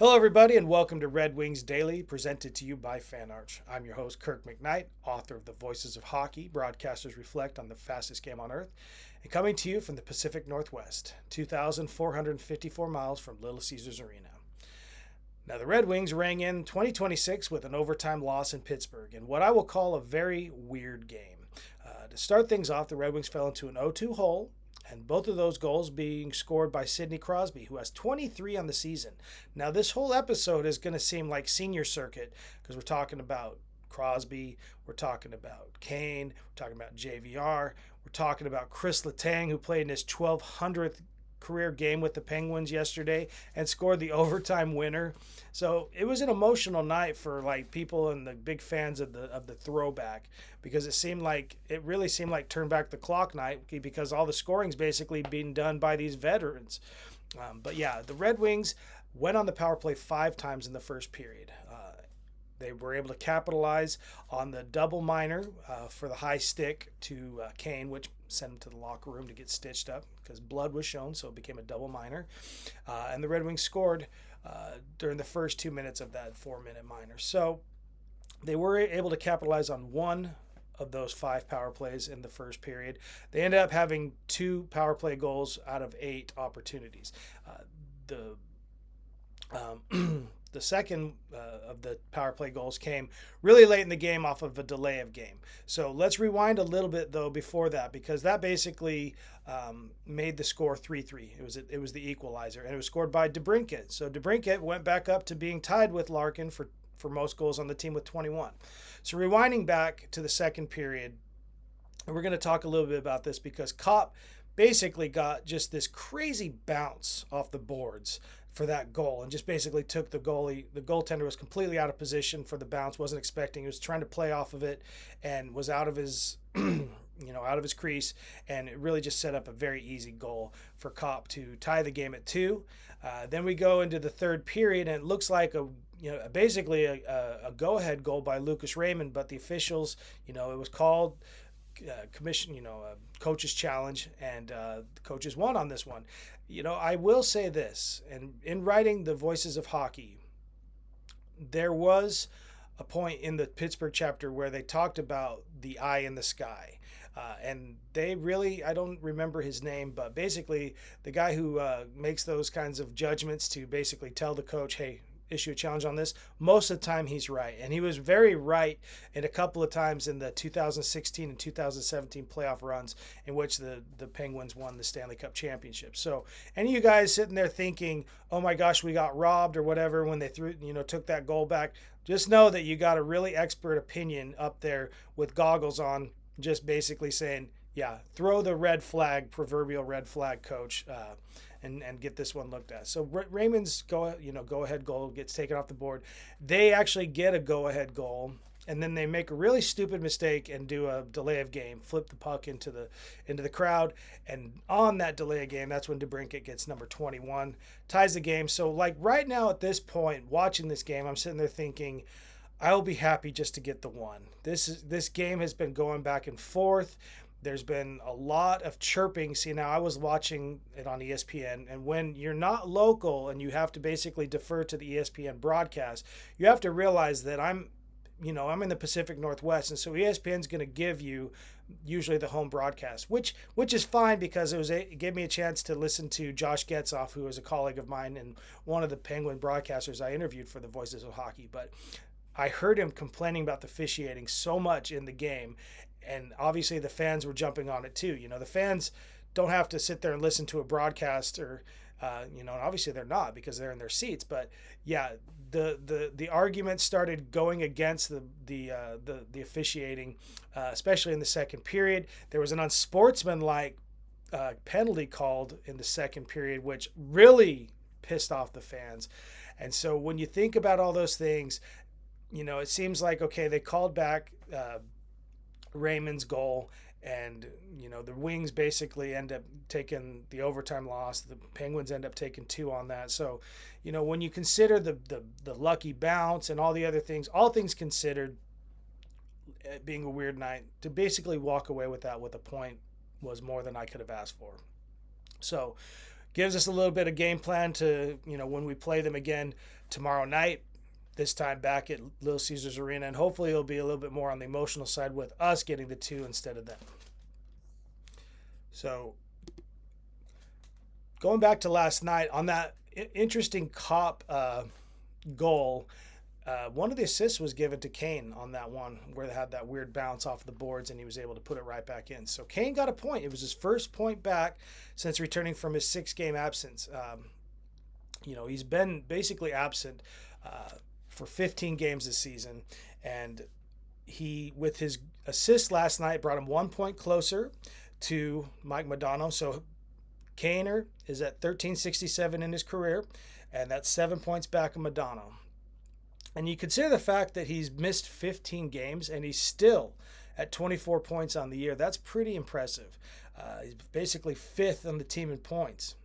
Hello, everybody, and welcome to Red Wings Daily, presented to you by FanArch. I'm your host, Kirk MckNight, author of The Voices of Hockey, Broadcasters Reflect on the Fastest Game on Earth, and coming to you from the Pacific Northwest, 2,454 miles from Little Caesars Arena. Now, the Red Wings rang in 2026 with an overtime loss in Pittsburgh in what I will call a very weird game. To start things off, the Red Wings fell into an 0-2 hole, and both of those goals being scored by Sidney Crosby, who has 23 on the season. Now, this whole episode is going to seem like senior circuit because we're talking about Crosby, we're talking about Kane, we're talking about JVR, we're talking about Chris Letang, who played in his 1,200th career game with the Penguins yesterday and scored the overtime winner. So it was an emotional night for like people and the big fans of the throwback, because it really seemed like turn back the clock night, because all the scoring's basically being done by these veterans. But yeah, the Red Wings went on the power play 5 times in the first period. They were able to capitalize on the double minor for the high stick to Kane, which sent him to the locker room to get stitched up because blood was shown, so it became a double minor. And the Red Wings scored during the first 2 minutes of that 4-minute minor. So they were able to capitalize on one of those 5 power plays in the first period. They ended up having 2 power play goals out of 8 opportunities. The The second of the power play goals came really late in the game off of a delay of game. So let's rewind a little bit though before that, because that basically made the score 3-3. It was the equalizer, and it was scored by DeBrincat. So DeBrincat went back up to being tied with Larkin for most goals on the team with 21. So rewinding back to the second period, and we're going to talk a little bit about this because Kopp basically got just this crazy bounce off the boards for that goal and just basically took the goaltender was completely out of position for the bounce, wasn't expecting. He was trying to play off of it and was out of his out of his crease, and it really just set up a very easy goal for Kopp to tie the game at 2. Then we go into the third period, and it looks like basically a go-ahead goal by Lucas Raymond, but the officials, it was called coach's challenge, and the coaches won on this one. I will say this, and in writing The Voices of Hockey, there was a point in the Pittsburgh chapter where they talked about the eye in the sky. And they really, I don't remember his name, but basically the guy who makes those kinds of judgments to basically tell the coach, hey, issue a challenge on this, most of the time he's right. And he was very right in a couple of times in the 2016 and 2017 playoff runs in which the Penguins won the Stanley Cup championship. So any of you guys sitting there thinking, oh my gosh, we got robbed or whatever when they took that goal back, just know that you got a really expert opinion up there with goggles on, just basically saying, yeah, throw the red flag, proverbial red flag, coach, and get this one looked at. So Raymond's go ahead goal gets taken off the board. They actually get a go ahead goal, and then they make a really stupid mistake and do a delay of game, flip the puck into the crowd, and on that delay of game, that's when DeBrincat gets number 21, ties the game. So like right now at this point, watching this game, I'm sitting there thinking, I'll be happy just to get the one. This game has been going back and forth. There's been a lot of chirping. See, now I was watching it on ESPN, and when you're not local and you have to basically defer to the ESPN broadcast, you have to realize that I'm in the Pacific Northwest, and so ESPN's going to give you usually the home broadcast, which is fine because it gave me a chance to listen to Josh Getzoff, who is a colleague of mine and one of the Penguin broadcasters I interviewed for the Voices of Hockey. But I heard him complaining about the officiating so much in the game, and obviously the fans were jumping on it too. The fans don't have to sit there and listen to a broadcast, or and obviously they're not because they're in their seats. But yeah, the argument started going against the officiating, especially in the second period. There was an unsportsmanlike penalty called in the second period, which really pissed off the fans. And so when you think about all those things, it seems like, okay, they called back Raymond's goal, and the Wings basically end up taking the overtime loss. The Penguins end up taking 2 on that. So when you consider the lucky bounce and all the other things, all things considered, it being a weird night, to basically walk away with that with a point was more than I could have asked for. So gives us a little bit of game plan to when we play them again tomorrow night, this time back at Little Caesars Arena, and hopefully it'll be a little bit more on the emotional side with us getting the 2 instead of them. So going back to last night on that interesting Cop goal, one of the assists was given to Kane on that one where they had that weird bounce off the boards and he was able to put it right back in. So Kane got a point. It was his first point back since returning from his 6-game absence. He's been basically absent for 15 games this season, and he, with his assist last night, brought him 1 point closer to Mike Modano. So Kaner is at 1367 in his career, and that's 7 points back of Modano. And you consider the fact that he's missed 15 games and he's still at 24 points on the year. That's pretty impressive. He's basically 5th on the team in points.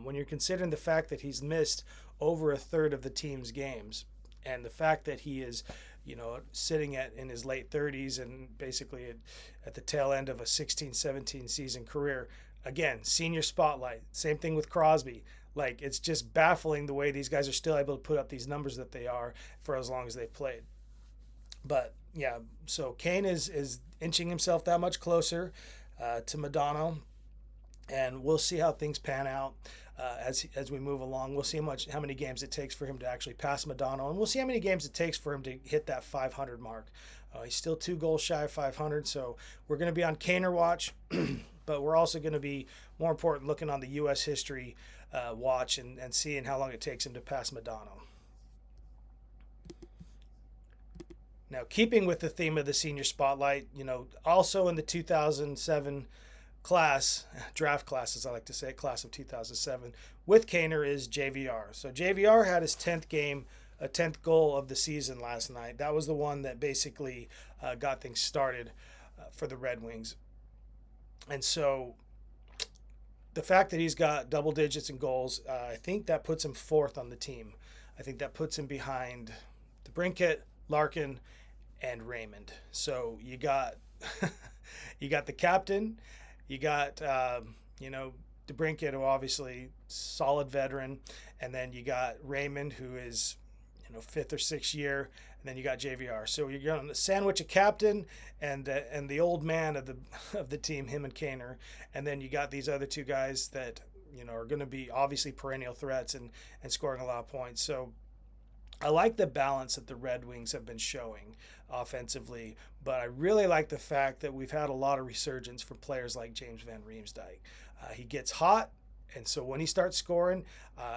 When you're considering the fact that he's missed over a third of the team's games, and the fact that he is, sitting in his late 30s and basically at the tail end of a 16-17 season career. Again, senior spotlight. Same thing with Crosby. Like, it's just baffling the way these guys are still able to put up these numbers that they are for as long as they've played. But yeah, so Kane is inching himself that much closer to Modano, and we'll see how things pan out as we move along. We'll see how many games it takes for him to actually pass Modano, and we'll see how many games it takes for him to hit that 500 mark. He's still 2 goals shy of 500, so we're going to be on Kaner watch, but we're also going to be, more important, looking on the U.S. history watch and seeing how long it takes him to pass Modano. Now, keeping with the theme of the senior spotlight, also in the 2007 draft class, as I like to say, class of 2007, with Kaner is JVR. So JVR had his 10th goal of the season last night. That was the one that basically got things started for the Red Wings. And so the fact that he's got double digits in goals, I think that puts him 4th on the team. I think that puts him behind DeBrincat, Larkin, and Raymond. So you got you got the captain, you got DeBrincat, who obviously solid veteran, and then you got Raymond, who is 5th or 6th year, and then you got JVR. So you're going to sandwich a captain and the old man of the team, him and Kaner, and then you got these other 2 guys that are going to be obviously perennial threats and scoring a lot of points. So I like the balance that the Red Wings have been showing offensively, but I really like the fact that we've had a lot of resurgence from players like James Van Riemsdyk. He gets hot, and so when he starts scoring,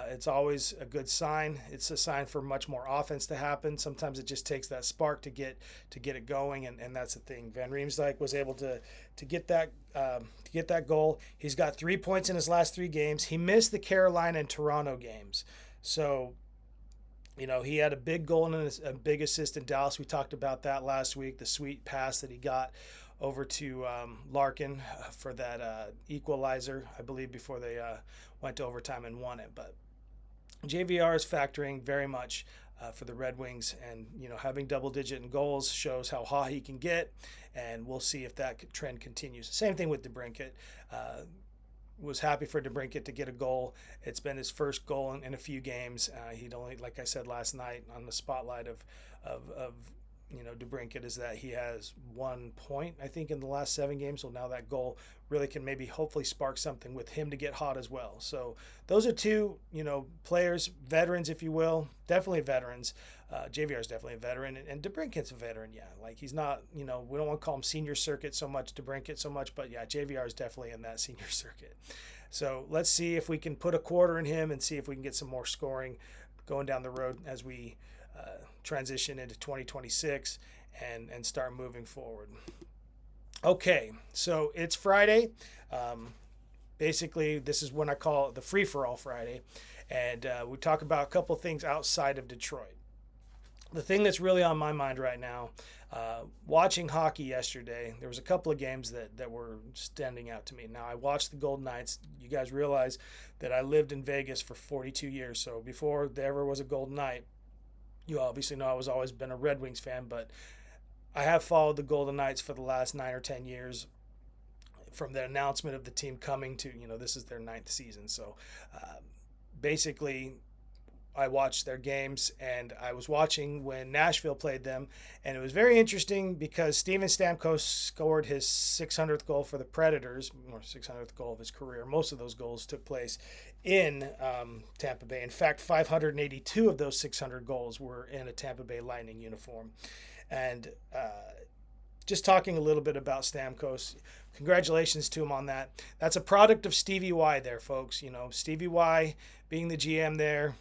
it's always a good sign. It's a sign for much more offense to happen. Sometimes it just takes that spark to get it going, and that's the thing. Van Riemsdyk was able to get that goal. He's got 3 points in his last 3 games. He missed the Carolina and Toronto games, so he had a big goal and a big assist in Dallas. We talked about that last week, the sweet pass that he got over to Larkin for that equalizer, I believe, before they went to overtime and won it. But JVR is factoring very much for the Red Wings, and having double-digit in goals shows how hot he can get, and we'll see if that trend continues. Same thing with DeBrincat. Was happy for DeBrincat to get a goal. It's been his first goal in a few games. He'd only, like I said last night on the spotlight of DeBrincat, is that he has 1 point, I think, in the last 7 games. So now that goal really can maybe hopefully spark something with him to get hot as well. So those are 2, players, veterans, if you will, definitely veterans. JVR is definitely a veteran, and DeBrincat's a veteran, yeah. Like, he's not, we don't want to call him senior circuit so much, DeBrincat so much, but yeah, JVR is definitely in that senior circuit. So let's see if we can put a quarter in him and see if we can get some more scoring going down the road as we transition into 2026 and start moving forward. Okay, so it's Friday. Basically, this is when I call it the free-for-all Friday, and we talk about a couple things outside of Detroit. The thing that's really on my mind right now, watching hockey yesterday, there was a couple of games that were standing out to me. Now, I watched the Golden Knights. You guys realize that I lived in Vegas for 42 years, so before there ever was a Golden Knight, you obviously know I was always been a Red Wings fan, but I have followed the Golden Knights for the last 9 or 10 years, from the announcement of the team coming to, this is their 9th season. So basically, I watched their games, and I was watching when Nashville played them, and it was very interesting because Steven Stamkos scored his 600th goal for the Predators, or 600th goal of his career. Most of those goals took place in Tampa Bay. In fact, 582 of those 600 goals were in a Tampa Bay Lightning uniform. And just talking a little bit about Stamkos, congratulations to him on that. That's a product of Stevie Y there, folks. You know, Stevie Y being the GM there.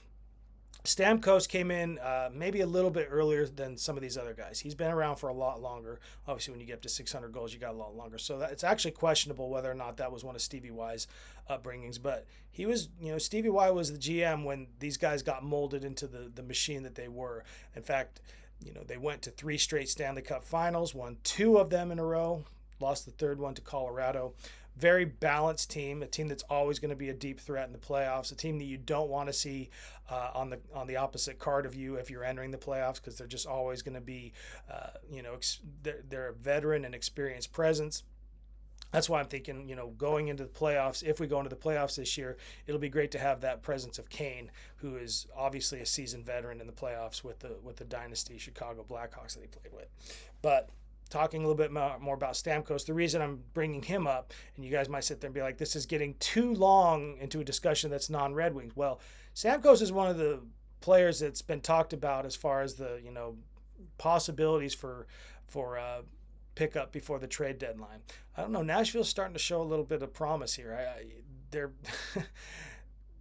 Stamkos came in maybe a little bit earlier than some of these other guys. He's been around for a lot longer. Obviously, when you get up to 600 goals, you got a lot longer. So it's actually questionable whether or not that was one of Stevie Y's upbringings. But he was, you know, Stevie Y was the GM when these guys got molded into the machine that they were. In fact, you know, they went to 3 straight Stanley Cup finals, won 2 of them in a row, lost the 3rd one to Colorado. Very balanced team, a team that's always going to be a deep threat in the playoffs, a team that you don't want to see on the opposite card of you if you're entering the playoffs, because they're just always going to be, they're a veteran and experienced presence. That's why I'm thinking, you know, going into the playoffs, if we go into the playoffs this year, it'll be great to have that presence of Kane, who is obviously a seasoned veteran in the playoffs with the dynasty Chicago Blackhawks that he played with. But talking a little bit more about Stamkos, the reason I'm bringing him up, and you guys might sit there and be like, this is getting too long into a discussion that's non-Red Wings. Well, Stamkos is one of the players that's been talked about as far as the, you know, possibilities for pickup before the trade deadline. I don't know. Nashville's starting to show a little bit of promise here. They're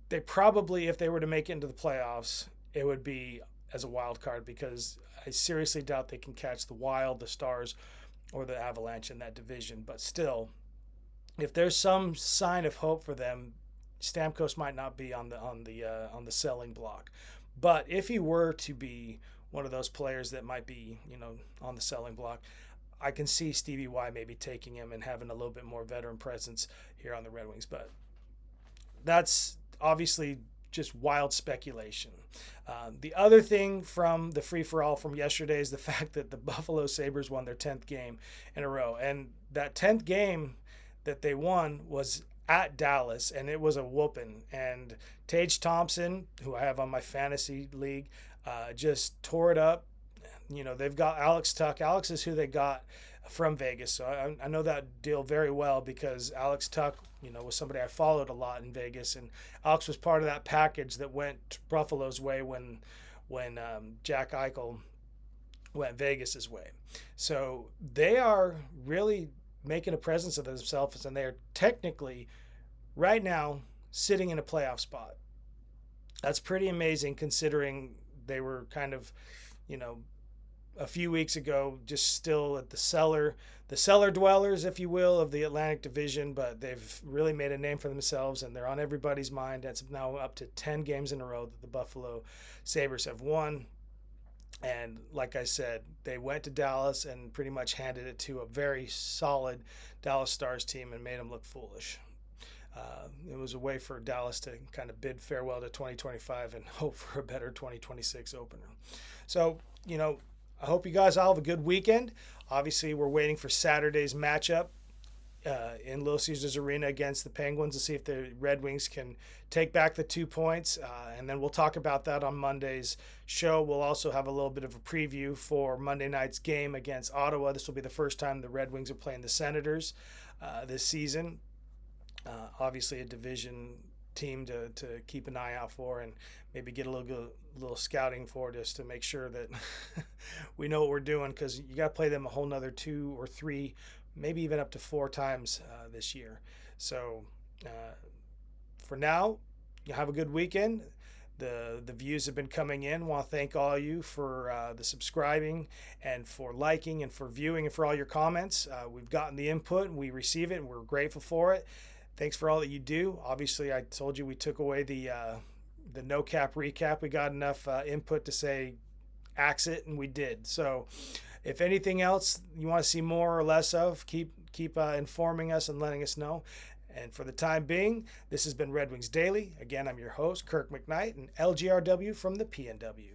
they probably, if they were to make it into the playoffs, it would be as a wild card, because I seriously doubt they can catch the Wild, the Stars, or the Avalanche in that division. But still, if there's some sign of hope for them, Stamkos might not be on the selling block. But if he were to be one of those players that might be, you know, on the selling block, I can see Stevie Y maybe taking him and having a little bit more veteran presence here on the Red Wings. But that's obviously just wild speculation. The other thing from the free-for-all from yesterday is the fact that the Buffalo Sabres won their 10th game in a row. And that 10th game that they won was at Dallas, and it was a whooping. And Tage Thompson, who I have on my fantasy league, just tore it up. You know, they've got Alex Tuch. Alex is who they got from Vegas. So I know that deal very well, because Alex Tuch, you know, was somebody I followed a lot in Vegas. And Alex was part of that package that went Buffalo's way when Jack Eichel went Vegas's way. So they are really making a presence of themselves, and they are technically right now sitting in a playoff spot. That's pretty amazing, considering they were kind of, you know, a few weeks ago just still at the cellar dwellers, if you will, of the Atlantic Division. But they've really made a name for themselves, and they're on everybody's mind. That's now up to 10 games in a row that the Buffalo Sabres have won. And like I said, they went to Dallas and pretty much handed it to a very solid Dallas Stars team and made them look foolish. It was a way for Dallas to kind of bid farewell to 2025 and hope for a better 2026 opener. So, you know, I hope you guys all have a good weekend. Obviously, we're waiting for Saturday's matchup in Little Caesars Arena against the Penguins to see if the Red Wings can take back the 2 points. And then we'll talk about that on Monday's show. We'll also have a little bit of a preview for Monday night's game against Ottawa. This will be the first time the Red Wings are playing the Senators this season. Obviously, a division team to keep an eye out for, and maybe get a little scouting for, just to make sure that we know what we're doing, because you got to play them a whole nother 2 or 3, maybe even up to 4 times this year. So for now, you have a good weekend. The views have been coming in. I want to thank all of you for the subscribing and for liking and for viewing and for all your comments. We've gotten the input and we receive it, and we're grateful for it. Thanks for all that you do. Obviously, I told you we took away the no cap recap. We got enough input to say axe it, and we did. So if anything else you want to see more or less of, keep informing us and letting us know. And for the time being, this has been Red Wings Daily. Again, I'm your host, Kirk MckNight, and LGRW from the PNW.